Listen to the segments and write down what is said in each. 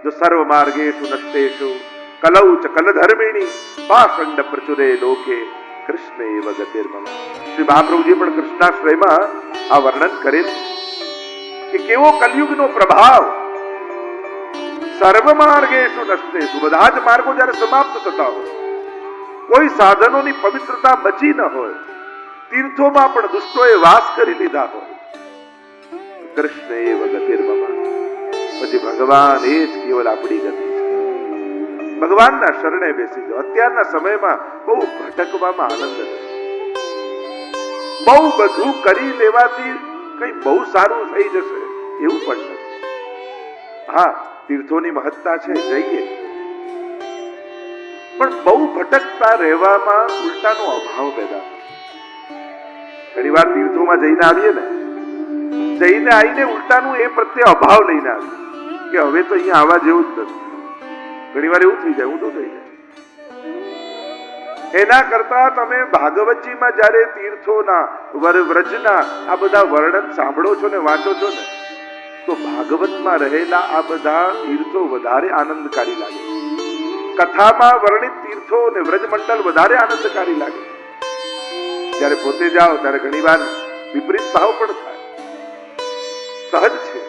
જો સર્વ માર્ગેષુ નષ્ટેષુ કલૌ ચ કલધર્મિણી પાષંડ પ્રચુરે લોકે કૃષ્ણ એવ ગતિર્મમ. શ્રી મહાપ્રભુજી પણ કૃષ્ણાશ્રયમાં આ વર્ણન કરેલ કે કેવો કલયુગનો પ્રભાવ. સર્વ માર્ગેષુ નષ્ટેષુ, બધા જ માર્ગો જ્યારે સમાપ્ત થતા હોય, કોઈ સાધનોની પવિત્રતા બચી ન હોય, તીર્થોમાં પણ દુષ્ટોએ વાસ કરી લીધા હોય, કૃષ્ણ એવ ગતિર્મમ, પછી ભગવાન એ જ કેવલ આપણી ગતિ છે. ભગવાનના શરણે બેસી જાઓ. અત્યારના સમયમાં બહુ ભટકવામાં આનંદ નથી. બહુ બધું કરી લેવાથી કઈ બહુ સારું થઈ જશે એવું પણ નથી. હા, તીર્થોની મહત્તા છે, જઈએ, પણ બહુ ભટકતા રહેવામાં ઉલટાનો અભાવ પેદા થાય. ઘણી વાર તીર્થોમાં જઈને આવીએ ને, જઈને આવીને ઉલટાનું એ પ્રત્યે અભાવ લઈને આવીએ કે હવે તો અહીંયા આવવા જેવું જ નથી. ઘણી વાર એવું થઈ જાય, હું તો થઈ જાય. એના કરતા તમે ભાગવતજીમાં જયારે તીર્થોના વ્રજના આ બધા વર્ણન સાંભળો છો ને વાંચો છો ને, તો ભાગવતમાં રહેલા આ બધા તીર્થો વધારે આનંદકારી લાગે. કથામાં વર્ણિત તીર્થો અને વ્રજમંડળ વધારે આનંદકારી લાગે. જયારે પોતે જાઓ ત્યારે ઘણી વાર વિપરીત ભાવ પણ થાય. સહજ છે,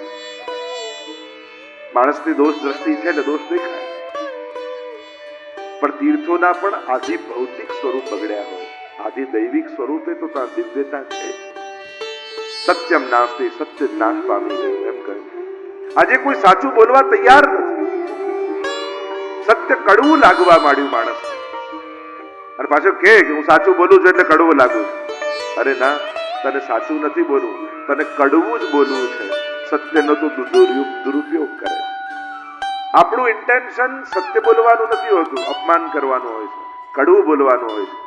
માણસની દોષ દ્રષ્ટિ છે એટલે દોષ દેખાય. પણ તીર્થોના પણ આદિ ભૌતિક સ્વરૂપ બગડ્યા હોય, આદિ દૈવિક સ્વરૂપે તો ત્યાં દિવ્યતા છે. સત્યમ નાસ્તિ, સત્ય નાશ પામી ગયું એમ કહે. આજે કોઈ સાચું બોલવા તૈયાર નથી. સત્ય કડવું લાગવા માંડ્યું માણસ, અને પાછો કે હું સાચું બોલું છું એટલે કડવું લાગુ છું. અરે ના, તને સાચું નથી બોલવું, તને કડવું જ બોલવું છે. સત્યનો તો દુરુપયોગ કરે છે. આપણું ઇન્ટેન્શન સત્ય બોલવાનું નથી હોતું, અપમાન કરવાનું હોય છે, કડવું બોલવાનું હોય છે.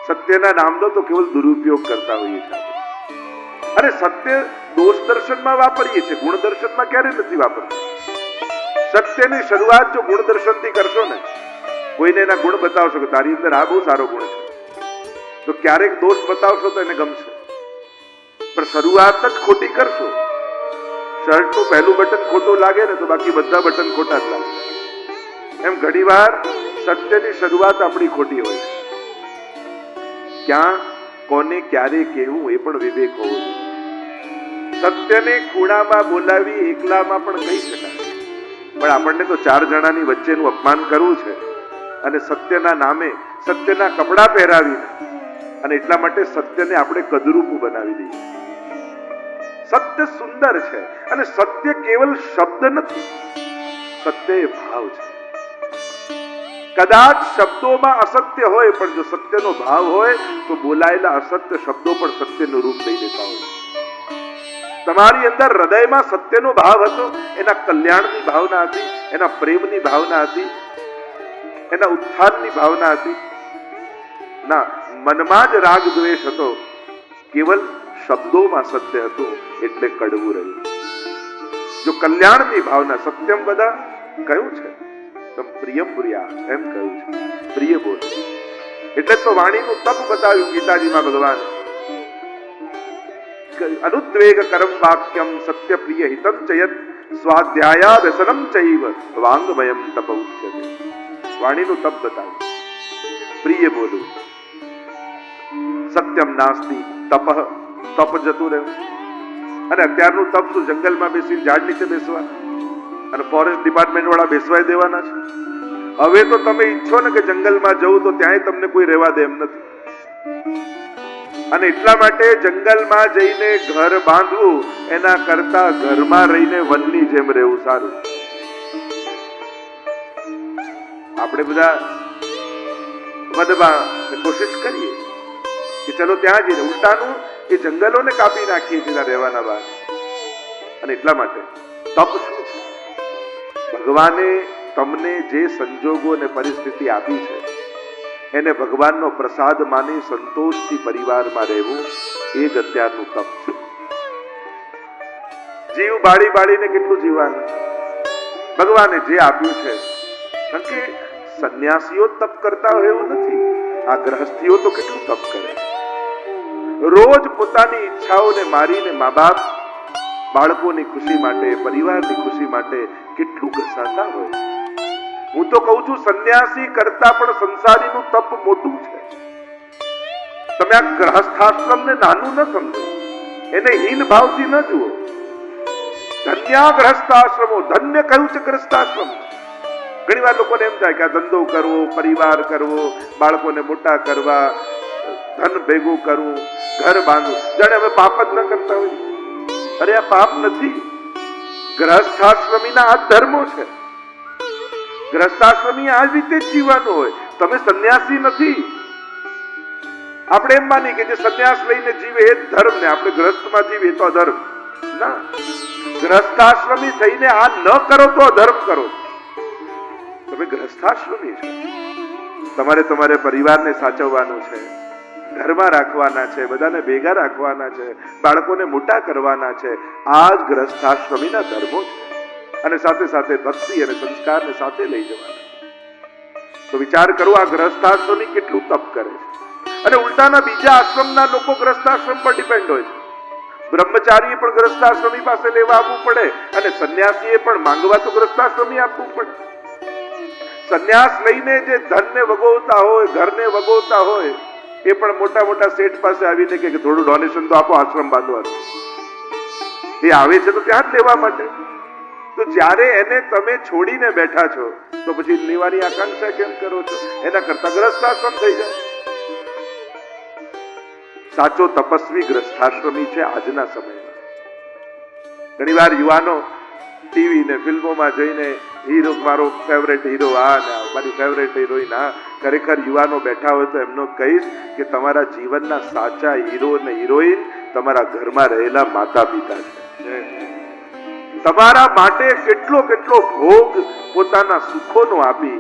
સત્યના નામનો તો કેવલ દુરુપયોગ કરતા હોઈએ છીએ. અરે સત્ય દોષ દર્શનમાં વાપરીએ છીએ, ગુણ દર્શનમાં ક્યારે નથી વાપરતા. સત્યની શરૂઆત જો ગુણ દર્શનથી કરશો ને, કોઈને એના ગુણ બતાવશો કે તારી અંદર આ બહુ સારો ગુણ છે, તો ક્યારેક દોષ બતાવશો તો એને ગમશે. પણ શરૂઆત જ ખોટી કરશો, શર્ટનું પહેલું બટન ખોટું લાગે ને તો બાકી બધા બટન ખોટા જ લાગે. એમ ઘણી વાર સત્યની શરૂઆત આપણી ખોટી હોય છે. ક્યાં કોને ક્યારે કહેવું એ પણ વિવેક હોવો જોઈએ. સત્યને ખૂણામાં બોલાવી એકલામાં પણ કહી શકાય, પણ આપણને તો 4 જણાની વચ્ચેનું અપમાન કરવું છે અને સત્યના નામે સત્યના કપડા પહેરાવીને, અને એટલા માટે સત્યને આપણે કદરૂપું બનાવી દઈએ. સત્ય સુંદર છે, અને સત્ય કેવલ શબ્દ નથી, સત્ય એ ભાવ છે. કદાચ શબ્દોમાં અસત્ય હોય, પણ જો સત્યનો ભાવ હોય તો બોલાયેલા અસત્ય શબ્દો પણ સત્યનું રૂપ લઈ લેતા હોય. તમારી અંદર હૃદયમાં સત્યનો ભાવ હતો, એના કલ્યાણની ભાવના હતી, એના પ્રેમની ભાવના હતી, એના ઉત્થાનની ભાવના હતી. ના, મનમાં જ રાગ દ્વેષ હતો, કેવલ શબ્દોમાં સત્ય હતું એટલે કડવું રહ્યું. જો કલ્યાણની ભાવના, સત્યમ બધા કયું છે, પ્રિયમ પ્રિયા એમ કહ્યું છે, પ્રિય બોલ. એટલે તો વાણીનું તપ બતાવ્યું ગીતાજીમાં ભગવાન. અનુદ્વેગ કરમ વાક્યમ સત્ય પ્રિય હિતમ ચયત સ્વાધ્યાયા વ્યસનમ ચૈવ વાંગમયમ તપ ઉચ્યતે. વાણીનું તપ બતાવ્યું, પ્રિય બોલવું. સત્યમ નાસ્તિ તપ, તપ જતું રહ્યું. અને અત્યારનું તપ શું, જંગલમાં બેસી ઝાડ નીચે બેસવા, અને ફોરેસ્ટ ડિપાર્ટમેન્ટ વાળા બેસવાય દેવાના છે. હવે તો તમે ઈચ્છો ને કે જંગલમાં જવું તો ત્યાંય તમને કોઈ રહેવા દે એમ નથી. અને એટલા માટે જંગલમાં જઈને ઘર બાંધવું એના કરતા ઘરમાં રહીને વનની જેમ રહેવું સારું. આપણે બધા વનમાં કોશિશ કરીએ કે ચલો ત્યાં જઈને, ઉલટાનું એ જંગલોને કાપી નાખીએ છીએ રહેવાના બહાર. અને એટલા માટે તપ શું છે? ભગવાને તમને જે સંજોગો અને પરિસ્થિતિ આપી છે એને ભગવાનનો પ્રસાદ માની સંતોષથી પરિવારમાં રહેવું, એ જ અત્યારનું તપ છે. જીવ બાળીને કેટલું જીવવાનું, ભગવાને જે આપ્યું છે. કારણ કે સંન્યાસીઓ તપ કરતા હોય એવું નથી, આ ગ્રહસ્થીઓ તો કેટલું તપ કરે. રોજ પોતાની ઈચ્છાઓને મારીને મા બાપ, બાળકોની ખુશી માટે, પરિવારની ખુશી માટે કેટલું ઘસાતા હોય. હું તો કહું છું સંન્યાસી કરતા પણ સંસારીનું તપ મોટું છે. તમે આ ગ્રહસ્થાશ્રમને નાનું ન સમજો, એને હીન ભાવથી ન જુઓ. ધન્યા ગ્રહસ્થાશ્રમો, ધન્ય કયું છે ગ્રહસ્થાશ્રમ. ઘણી વાર લોકોને એમ થાય કે આ ધંધો કરવો, પરિવાર કરવો, બાળકોને મોટા કરવા, ધન ભેગું કરવું, ઘર બાંધવું, જાણે અમે પાપ જ ન કરતા હોય. અરે આ પાપ નથી. ગ્રહસ્થાશ્રમીના આ ધર્મો છે. ગ્રહસ્થાશ્રમી આ રીતે જ જીવવાનું હોય. તમે સંન્યાસી નથી. આપણે એમ માની કે જે સંન્યાસ લઈને જીવે એ જ ધર્મ ને આપણે ગ્રહસ્થમાં જીવીએ તો અધર્મ. ના, ગ્રહસ્થાશ્રમી થઈને આ ન કરો તો અધર્મ કરો. તમે ગ્રહસ્થાશ્રમી છો. તમારે પરિવારને સાચવવાનું છે, ઘરમાં રાખવાના છે, બધાને ભેગા રાખવાના છે, બાળકોને મોટા કરવાના છે. આ જ ગ્રહસ્થાશ્રમીના ધર્મો છે. અને સાથે સાથે ભક્તિ અને સંસ્કારને સાથે લઈ જવાના. તો વિચાર કરો, આ ગ્રહસ્થાશ્રમી કેટલું તપ કરે છે. અને ઉલટાના બીજા આશ્રમના લોકો ગ્રહસ્થાશ્રમ પર ડિપેન્ડ હોય છે. બ્રહ્મચારીએ પણ ગ્રહસ્થાશ્રમી પાસે લેવા આવવું પડે, અને સંન્યાસીએ પણ માંગવા તો ગ્રહસ્થાશ્રમી આપવું પડે. સંન્યાસ લઈને જે ધનને વગોવતા હોય, ઘરને વગોવતા હોય, એ પણ મોટા મોટા શેઠ પાસે આવીને કે થોડું ડોનેશન તો આપો આશ્રમ બાંધવાનું. એ આવે છે તો ત્યાં જ લેવા માટે. તો જ્યારે એને તમે છોડીને બેઠા છો તો પછી લેવાની આકાંક્ષા કેમ કરો છો? એના કરતા ગ્રહસ્થાશ્રમ થઈ જાય. સાચો તપસ્વી ગ્રહસ્થાશ્રમી છે આજના સમયમાં. ઘણી વાર યુવાનો ટીવી ને ફિલ્મોમાં જોઈને હીરો, મારો ફેવરેટ હીરો આ ને મારી ફેવરેટ હિરોઈન આ, ખરેખર યુવાનો બેઠા હોય તો એમનો કહીશ કે તમારા જીવનના સાચા હીરો અને હિરોઈન તમારા ઘરમાં રહેલા માતા પિતા છે. તમારા માટે કેટલો કેટલો ભોગ પોતાના સુખોનો આપી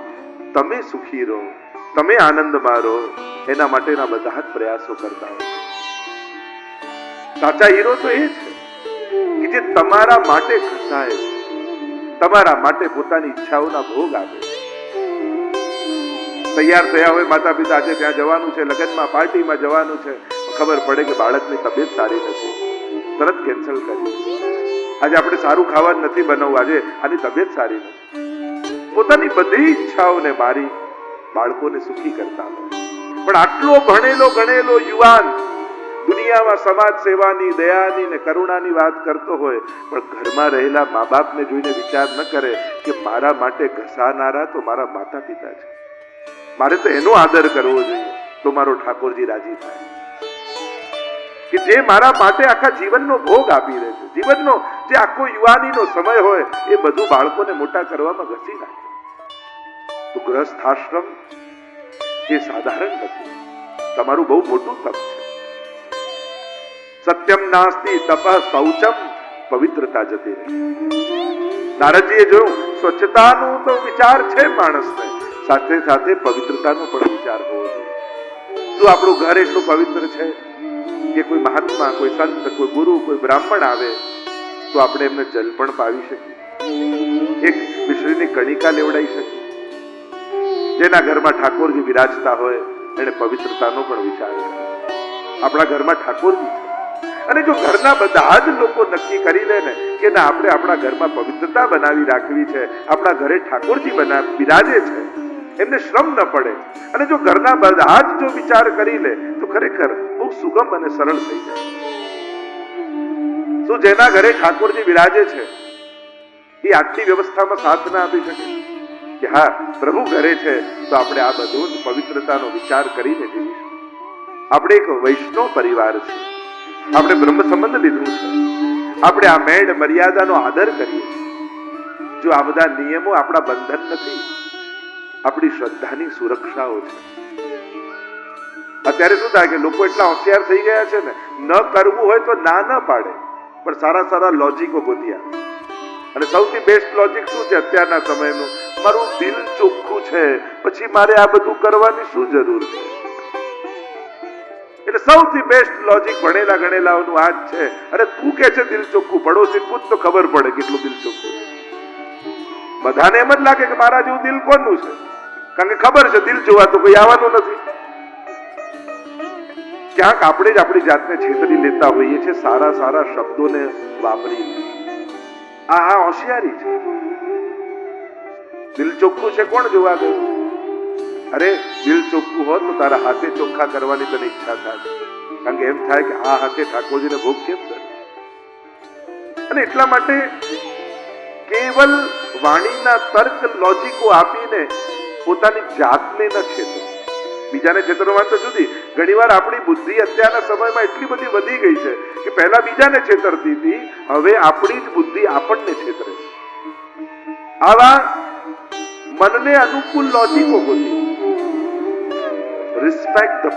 તમે સુખી રહો, તમે આનંદમાં રહો, એના માટેના બધા જ પ્રયાસો કરતા હોય. સાચા હીરો તો એ છે કે જે તમારા માટે ઘસાય, તમારા માટે પોતાની ઈચ્છાઓના ભોગ આપે. તૈયાર થયા હોય માતા પિતા, આજે ત્યાં જવાનું છે, લગ્નમાં પાર્ટીમાં જવાનું છે, ખબર પડે કે બાળકની તબિયત સારી નથી, તરત કેન્સલ કરી. આજે આપણે સારું ખાવાનું નથી બનાવવું, આજે આની તબિયત સારી નથી. પોતાની બધી ઈચ્છાઓને મારી બાળકોને સુખી કરતા હોય. પણ આટલો ભણેલો ગણેલો યુવાન દુનિયામાં સમાજ સેવાની, દયાની ને કરુણાની વાત કરતો હોય, પણ ઘરમાં રહેલા મા બાપને જોઈને વિચાર ન કરે કે મારા માટે ઘસાનારા તો મારા માતા પિતા છે, મારે તો એનો આદર કરવો જોઈએ તો મારો ઠાકોરજી રાજી થાય. કે જે મારા માટે આખા જીવનનો ભોગ આપી રહે છે, જીવનનો જે આખો યુવાનીનો સમય હોય એ બધું બાળકોને મોટા કરવામાં ઘસી નાખે. તો ગ્રહસ્થાશ્રમ એ સાધારણ નથી, તમારું બહુ મોટું તપ છે. સત્યમ નાસ્તિ તપ શૌચમ, પવિત્રતા જતી રહે. નારદજીએ જોયું સ્વચ્છતાનો તો વિચાર છે માણસને, સાથે સાથે પવિત્રતાનો પણ વિચાર હોવો જોઈએ. શું આપણું ઘર એટલું પવિત્ર છે કે કોઈ મહાત્મા, કોઈ સંત, કોઈ ગુરુ, કોઈ બ્રાહ્મણ આવે તો આપણે એમને જલ પણ પાવી શકીએ, એક મિશ્રીની કણિકા લેવડાવી શકીએ? જેના ઘરમાં ઠાકોરજી વિરાજતા હોય એને પવિત્રતાનો પણ વિચાર કરે. આપણા ઘરમાં ઠાકોરજી છે, અને જો ઘરના બધા જ લોકો નક્કી કરી લે ને કે ના, આપણે આપણા ઘરમાં પવિત્રતા બનાવી રાખવી છે, આપણા ઘરે ઠાકોરજી બિરાજે છે, એમને શ્રમ ન પડે, અને જો ઘરના બધા જ જો વિચાર કરી લે તો ખરેખર બહુ સુગમ અને સરળ થઈ જાય. શું જેના ઘરે ઠાકોરજી વિરાજે છે એ આટલી વ્યવસ્થામાં સાથ ના આપી શકે કે હા પ્રભુ ઘરે છે તો આપણે આ બધું જ પવિત્રતાનો વિચાર કરીને જીવીશું? આપણે એક વૈષ્ણવ પરિવાર છે, આપણે બ્રહ્મ સંબંધ લીધું છે, આપણે આ મેળ મર્યાદાનો આદર કરીએ. જો આ બધા નિયમો આપણા બંધન નથી, આપણી શ્રદ્ધાની સુરક્ષાઓ છે. અત્યારે શું થાય કે લોકો એટલા હોશિયાર થઈ ગયા છે ને, ન કરવું હોય તો ના ન પાડે, પણ સારા સારા લોજિકો ગોત્યા. અને સૌથી બેસ્ટ લોજિક શું છે અત્યારના સમયનું? મારું દિલ ચોખ્ખું છે, પછી મારે આ બધું કરવાની શું જરૂર છે? એટલે સૌથી બેસ્ટ લોજિક ભણેલા ગણેલાઓનું આ જ છે. અરે તું કે છે દિલ ચોખ્ખું, પડોશી પૂછ તો ખબર પડે કેટલું દિલ ચોખ્ખું છે. બધાને એમ જ લાગે કે મારા જેવું દિલ કોનું છે, કારણ કે ખબર છે દિલ જોવા તો કોઈ આવવાનું નથી. ક્યાંક આપણે જ આપણી જાતને છેતરી લેતા હોઈએ છીએ સારા સારા શબ્દોને વાપરી. આ હોશિયારી છે. દિલ ચોખ્ખું છે કોણ જોવા ગયું? અરે દિલ ચોખ્ખું હોત તો તારા હાથે ચોખ્ખા કરવાની તને ઈચ્છા થાય, કારણ કે એમ થાય કે આ હાથે ઠાકોરજીને ભોગ કેમ કરે. અને એટલા માટે કેવલ વાણીના તર્ક લોજિકો આપીને પોતાની જાતને ન છેતરો. બીજાને છેતરવા તો જુદી. ઘણીવાર આપણી બુદ્ધિ અત્યારના સમયમાં એટલી બધી વધી ગઈ છે કે પહેલા બીજાને છેતરતી હતી, હવે આપણી જ બુદ્ધિ આપણને છેતરે. આવા મનને અનુકૂળ લોજિકો ગોતી. રિસ્પેક્ટ ધ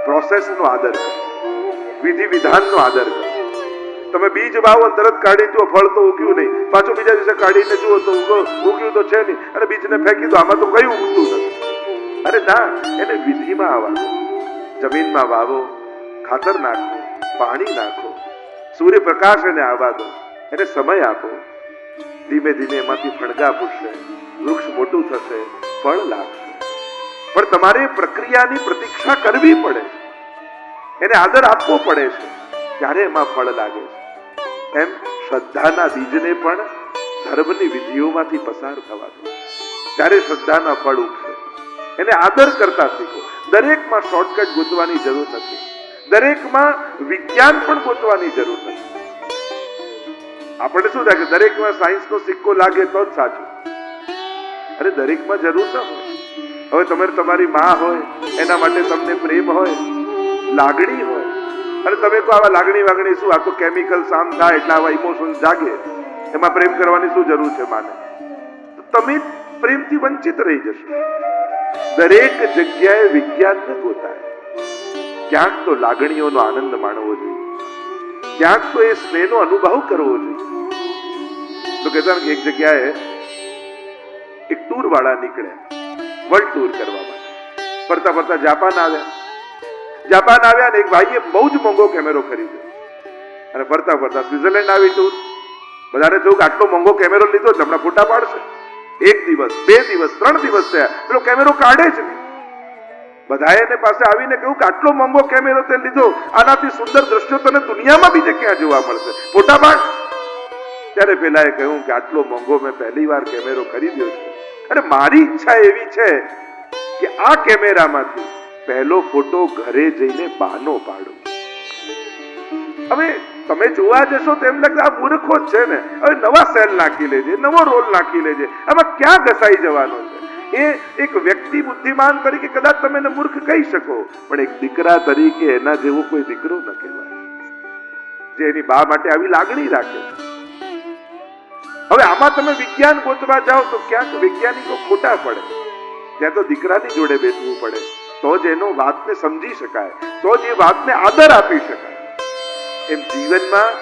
પ્રોસેસનો આદર કરો, વિધિ વિધાનનો આદર કરો. તમે બીજ વાવો તરત કાઢી દો, ફળ તો ઉગ્યું નહીં, પાછું બીજા દિવસે કાઢીને જુઓ તો ઉગ્યું તો છે નહીં, અને બીજને ફેંકી દો, આમાં તો કઈ ઉગતું નથી. અરે ના, એને વિધિમાં આવવા દો. જમીનમાં વાવો, ખાતર નાખો, પાણી નાખો, સૂર્યપ્રકાશ એને આવવા દો, એને સમય આપો. ધીમે ધીમે એમાંથી ફણગા ફૂટશે, વૃક્ષ મોટું થશે, ફળ લાગશે. પણ તમારે પ્રક્રિયાની પ્રતીક્ષા કરવી પડે છે, એને આદર આપવો પડે છે, ત્યારે એમાં ફળ લાગે છે. એમ શ્રદ્ધાના બીજને પણ ધર્મની વિધિઓમાંથી પસાર થવા દો, ત્યારે શ્રદ્ધાના ફળ ઉગશે. એને આદર કરતા શીખો. દરેકમાં શોર્ટકટ ગોતવાની જરૂર નથી, દરેકમાં વિજ્ઞાન પણ ગોતવાની જરૂર નથી. આપણને શું થાય કે દરેકમાં સાયન્સનો સિક્કો લાગે તો જ સાચું. અરે દરેકમાં જરૂર ન હોય. હવે તમે તમારી માં હોય, એના માટે તમને પ્રેમ હોય, લાગણી હોય, અને તમે કહો આવા લાગણી શું, આ તો કેમિકલ આમ થાય એટલે આવા ઇમોશન જાગે, એમાં પ્રેમ કરવાની શું જરૂર છે માને? તો તમે પ્રેમથી વંચિત રહી જશો. દરેક જગ્યાએ વિજ્ઞાન ન ગોતાય. ક્યાંક તો લાગણીઓનો આનંદ માણવો જોઈએ, ક્યાંક તો એ સ્નેહનો અનુભવ કરવો જોઈએ. તો કહેતા એક જગ્યાએ એક ટૂર વાળા નીકળ્યા વર્લ્ડ ટૂર કરવા માટે. ફરતા ફરતા જાપાન આવ્યા ને એક ભાઈએ બહુ જ મોંઘો કેમેરો ખરીદ્યો, અને ફરતા ફરતા સ્વિટરલેન્ડ આવી ટૂર. બધાને જોયું કે આટલો મોંઘો કેમેરો લીધો છે, હમણાં ફોટા પાડશે. 1 દિવસ 2 દિવસ 3 દિવસ થયા, પેલો કેમેરો કાઢે જ નહીં. બધાએ એને પાસે આવીને કહ્યું કે આટલો મોંઘો કેમેરો તે લીધો, આનાથી સુંદર દ્રશ્યો તને દુનિયામાં બીજે ક્યાં જોવા મળશે, ફોટા પાડ. ત્યારે પેલાએ કહ્યું કે આટલો મોંઘો મેં પહેલી વાર કેમેરો ખરીદ્યો છે, અને મારી ઈચ્છા એવી છે કે આ કેમેરામાંથી પહેલો ફોટો ઘરે જઈને બાનો પાડું. હવે તમે જોવા જશો તો એમ લાગે આ મૂર્ખો જ છે ને, હવે નવા સેલ નાખી લેજે, નવો રોલ નાખી લેજે, આમાં ક્યાં ઘસાઈ જવાનો છે? એ એક વ્યક્તિ બુદ્ધિમાન તરીકે કદાચ તમે એને મૂર્ખ કહી શકો, પણ એક દીકરા તરીકે એના જેવો કોઈ દીકરો ન કહેવાય જે એની બા માટે આવી લાગણી રાખે. હવે આમાં તમે વિજ્ઞાન ગોતવા જાઓ તો ક્યાંક વૈજ્ઞાનિકો ખોટા પડે. ત્યાં તો દીકરાની જોડે બેસવું પડે, તો જ એનો વાતને સમજી શકાય, તો જ એ વાતને આદર આપી શકાય. એમ જીવનમાં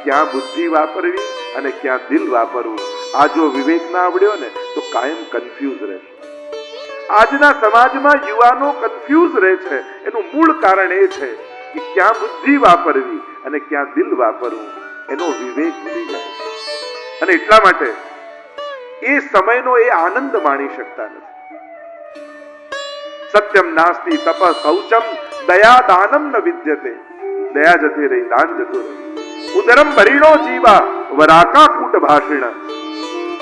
ક્યાં બુદ્ધિ વાપરવી અને ક્યાં દિલ વાપરવું, આ જો વિવેક ના આવડ્યો ને તો કાયમ કન્ફ્યુઝ રહેશે. આજના સમાજમાં યુવાનો કન્ફ્યુઝ રહે છે. એનું મૂળ કારણ એ છે કે ક્યાં બુદ્ધિ વાપરવી અને ક્યાં દિલ વાપરવું, એનો વિવેક ભૂલી જાય. અને એટલા માટે એ સમયનો એ આનંદ માણી શકતા નથી. સત્યમ નાસ્તિ તપ શૌચમ દયા દાનમ ન વિદ્યતે. દયા જતી રહી, દાન જતું રહી. ઉદરમ ભરીણો જીવા વરાકા કૂટ ભાષિણ.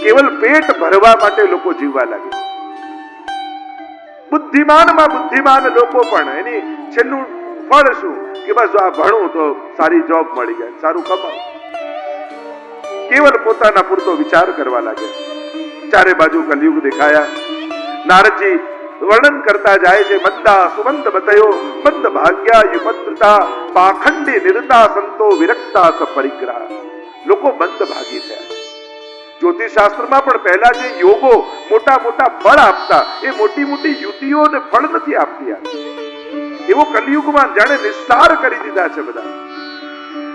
કેવલ પેટ ભરવા માટે લોકો જીવવા લાગે. બુદ્ધિમાનમાં બુદ્ધિમાન લોકો પણ એની છેલ્લું ફળ શું કે બસ આ ભણું તો સારી જોબ મળી જાય, સારું કમાવું. કેવલ પોતાના પૂરતો વિચાર કરવા લાગે. ચારે બાજુ કલયુગ દેખાયા. નારદજી વર્ણન કરતા જાય છે. મંદા સુમંત બતયો મંદ ભાગ્યા યુપદ્રતા પાખંડી નિરતા સંતો વિરક્તા સ પરિગ્રહ. લોકો મંદ ભાગી થયા. જ્યોતિષશાસ્ત્રમાં પણ પહેલા જે યોગો મોટા મોટા ફળ આપતા, એ મોટી મોટી યુતિઓને ફળ નથી આપતી. એવો કલયુગમાં જાણે નિસ્સાર કરી દીધા છે બધા.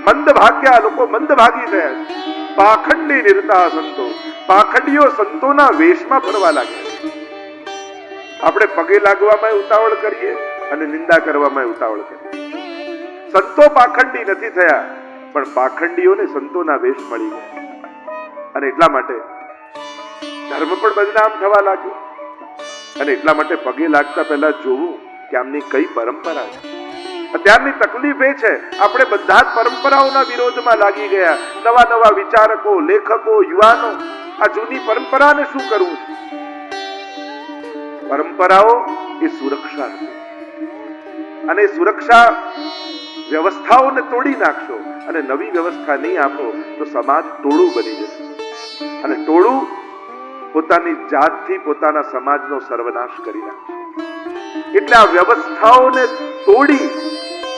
મંદ ભાગ્યા, લોકો મંદ ભાગી થયા છે. પાખંડી નિરતા સંતો, પાખંડીઓ સંતોના વેશમાં ફરવા લાગ્યા. આપણે પગે લાગવામાં ઉતાવળ કરીએ અને નિંદા કરવામાં ઉતાવળ કરીએ. સંતો પાખંડી નથી થયા, પણ પાખંડીઓને સંતોના વેશ મળી ગયા. અને એટલા માટે ધર્મ પણ બદનામ થવા લાગ્યો. અને એટલા માટે પગે લાગતા પહેલા જોવું કે આમની કઈ પરંપરા છે. અત્યારની તકલીફ એ છે, આપણે બધા જ પરંપરાઓના વિરોધમાં લાગી ગયા. નવા નવા વિચારકો, લેખકો, યુવાનો આ જૂની પરંપરાને શું કરવું છે? પરંપરાઓ એ સુરક્ષા છે, અને સુરક્ષા વ્યવસ્થાઓને તોડી નાખશો અને નવી વ્યવસ્થા નહીં આપો તો સમાજ ટોળું બની જશે, અને ટોળું પોતાની જાતથી પોતાના સમાજનો સર્વનાશ કરી નાખશે. એટલે આ વ્યવસ્થાઓને તોડી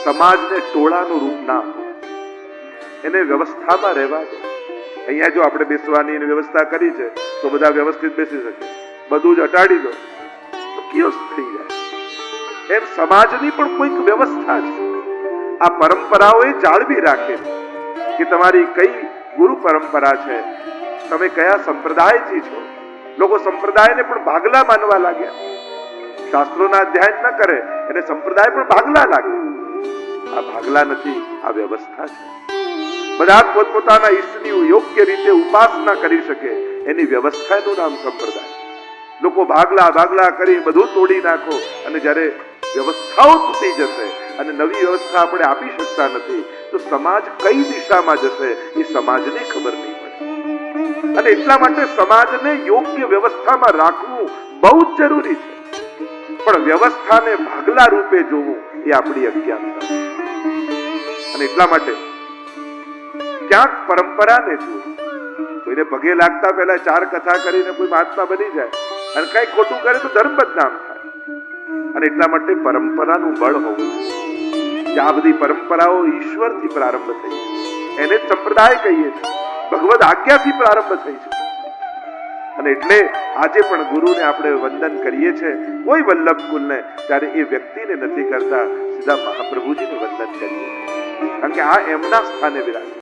સમાજને ટોળાનું રૂપ ના આપો, એને વ્યવસ્થામાં રહેવા દો. અહીંયા જો આપણે બેસવાની વ્યવસ્થા કરી છે તો બધા વ્યવસ્થિત બેસી શકે, બધું જ હટાડી દો તો કિયોસ થઈ જાય. એમ સમાજની પણ કોઈક વ્યવસ્થા છે. આ પરંપરાઓએ જાળવી રાખે કે તમારી કઈ ગુરુ પરંપરા છે, તમે કયા સંપ્રદાયથી છો. લોકો સંપ્રદાયને પણ ભાગલા માનવા લાગ્યા, શાસ્ત્રોના અધ્યયન ન કરે એને સંપ્રદાય પણ ભાગલા લાગે. આ ભાગલા નથી, આ વ્યવસ્થા છે. બધા પોતપોતાના ઈષ્ટની યોગ્ય રીતે ઉપાસના કરી શકે એની વ્યવસ્થાનું નામ સંપ્રદાય. લોકો ભાગલા કરી બધું તોડી નાખો, અને જ્યારે વ્યવસ્થાઓ તૂટી જશે અને નવી વ્યવસ્થા આપણે આપી શકતા નથી તો સમાજ કઈ દિશામાં જશે એ સમાજને ખબર નહીં પડે. અને એટલા માટે સમાજને યોગ્ય વ્યવસ્થામાં રાખવું બહુ જ જરૂરી છે, પણ વ્યવસ્થાને ભાગલા રૂપે જોવું એ આપણી અજ્ઞાનતા છે. અને એટલા માટે ક્યાંક પરંપરાને જોવું. કોઈને પગે લાગતા પહેલા 4 કથા કરીને કોઈ મહાત્મા બની જાય અને કઈ ખોટું કરે તો ધર્મ બદનામ થાય. અને એટલા માટે પરંપરાનું બળ હોવું કે આ બધી પરંપરાઓ ઈશ્વરથી પ્રારંભ થઈ છે, એને જ સંપ્રદાય કહીએ છીએ, ભગવદ આજ્ઞાથી પ્રારંભ થઈ છે. અને એટલે આજે પણ ગુરુને આપણે વંદન કરીએ છીએ, કોઈ વલ્લભ કુલને, ત્યારે એ વ્યક્તિને નથી કરતા, સીધા મહાપ્રભુજીને વંદન કરીએ, કારણ કે આ એમના સ્થાને વિરાજે.